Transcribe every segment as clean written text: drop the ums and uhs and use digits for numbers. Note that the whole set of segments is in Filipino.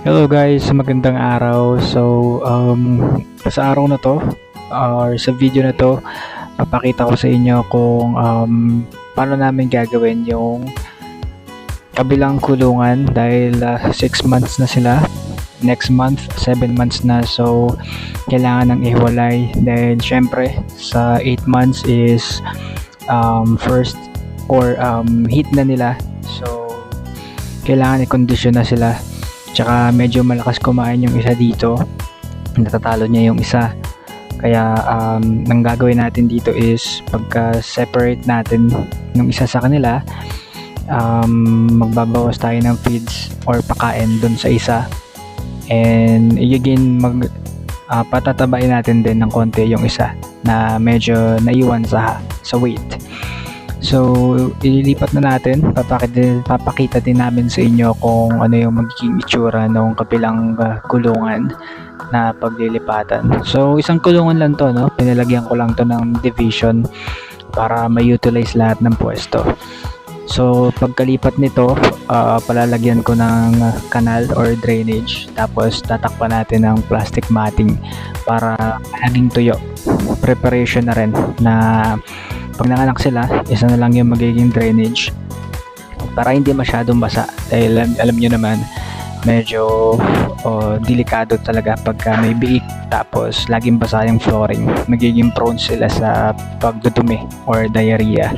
Hello guys, magandang araw. Sa araw na to, or sa video na to, papakita ko sa inyo kung paano namin gagawin yung kabilang kulungan dahil 6 months na sila. Next month, 7 months na. So, kailangan ng ihiwalay dahil syempre sa 8 months is first or heat na nila. So, kailangan i-condition na sila. Tsaka medyo malakas kumain yung isa dito, natatalo niya yung isa. Kaya ang gagawin natin dito is pagka separate natin yung isa sa kanila, magbabawas tayo ng feeds or pakain dun sa isa, and again patatabain natin din ng konti yung isa na medyo naiwan sa weight. So, ililipat na natin. Papakita din namin sa inyo kung ano yung magiging itsura ng kabilang kulungan na paglilipatan. So, isang kulungan lang to, no? Pinalagyan ko lang to ng division para ma-utilize lahat ng pwesto. So, pagkalipat nito, palalagyan ko ng kanal or drainage. Tapos, tatakpan natin ng plastic matting para laging tuyo. Preparation na rin na pag nanganak sila, isa na lang yung magiging drainage para hindi masyadong basa dahil alam nyo naman medyo delikado talaga pagka may biik tapos laging basa yung flooring, magiging prone sila sa pagdudumi or diarrhea.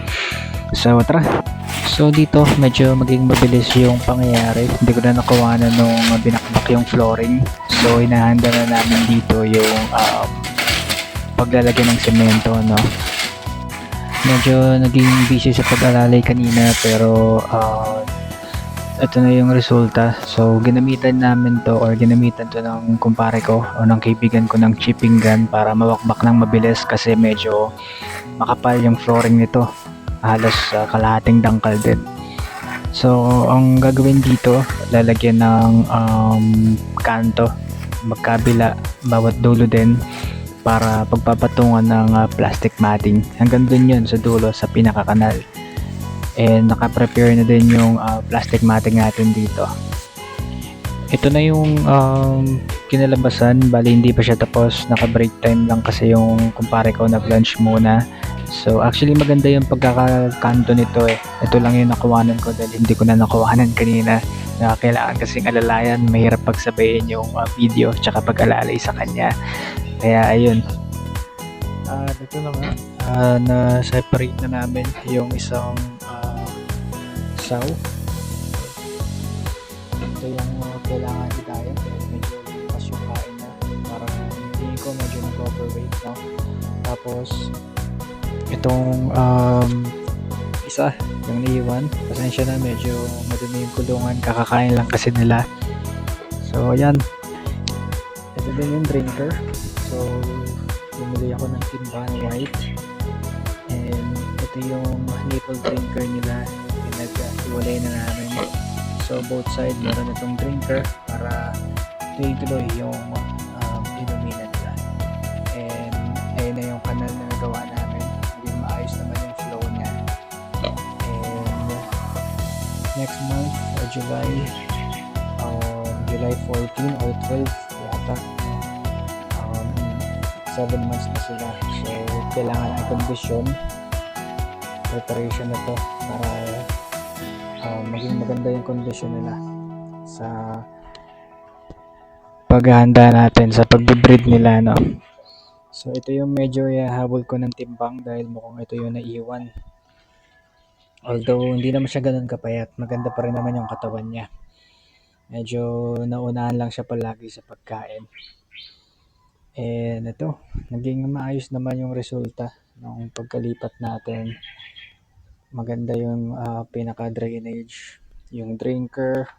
So tara, so dito medyo magiging mabilis yung pangyayari. Hindi ko na nakuhanan nung binakbak yung flooring, so hinahanda na namin dito yung paglalagay ng semento, no? Medyo naging busy sa pag-alalay kanina pero ito na yung resulta. So ginamitan namin to or ginamitan to ng kumpare ko o ng kaibigan ko ng chipping gun para mawakbak ng mabilis kasi medyo makapal yung flooring nito, halos kalahating dangkal din. So ang gagawin dito, lalagyan ng kanto magkabila bawat dulo din para pagpapatungan ng plastic matting. Hanggang dun yun sa dulo sa pinakakanal. And naka-prepare na din yung plastic matting natin dito. Ito na yung kinalabasan. Bali hindi pa siya tapos. Naka-break time lang kasi yung kumpare ko nag-lunch muna. So actually maganda yung pagkakakanto nito eh. Ito lang yung nakuhanan ko dahil hindi ko na nakuhanan kanina. Na kailangan kasing alalayan. Mahirap pagsabayin yung video tsaka pag-alalay sa kanya. Kaya ayun, ito na nga, na-separate na namin yung isang saw. Ito yung kailangan itaya dahil medyo lipas yung kain na, parang hindi ko medyo nag-overweight, no? Tapos itong isa yung naiwan, pasensya na, medyo madumi yung kulungan, kakakain lang kasi nila. So ayan, ito din yung drinker. So, bumili ako ng timba na white. And ito yung nipple drinker nila. Pinag-iwalay na namin. So, both side meron itong drinker para tuloy-tuloy yung inuminan nila. And ayun na yung kanal na nagawa namin. Maging maayos naman yung flow niya. And next month, July 14 or 12 yata, 7 months na sila. So kailangan ang condition preparation na to para maging maganda yung condition nila sa paghahanda natin sa pagbe-breed nila, no? So ito yung medyo habol ko ng timbang dahil mukhang ito yung naiwan, although hindi naman siya ganun kapayat, maganda pa rin naman yung katawan niya. Medyo naunahan lang siya palagi sa pagkain. And ito, naging maayos naman yung resulta ng pagkalipat natin. Maganda yung pinaka-drainage, yung drinker.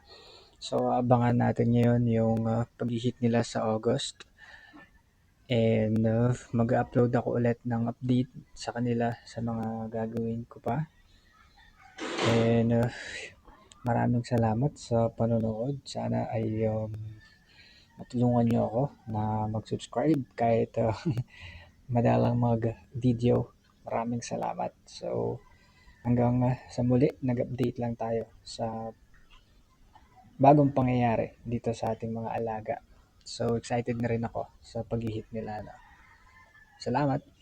So abangan natin ngayon yung pag-heat nila sa August. And mag-upload ako ulit ng update sa kanila sa mga gagawin ko pa. And maraming salamat sa panonood. Sana ay matulungan nyo ako na mag-subscribe kahit madalang mag-video. Maraming salamat. So, hanggang sa muli, nag-update lang tayo sa bagong pangyayari dito sa ating mga alaga. So excited na rin ako sa pag-hit nila. No? Salamat.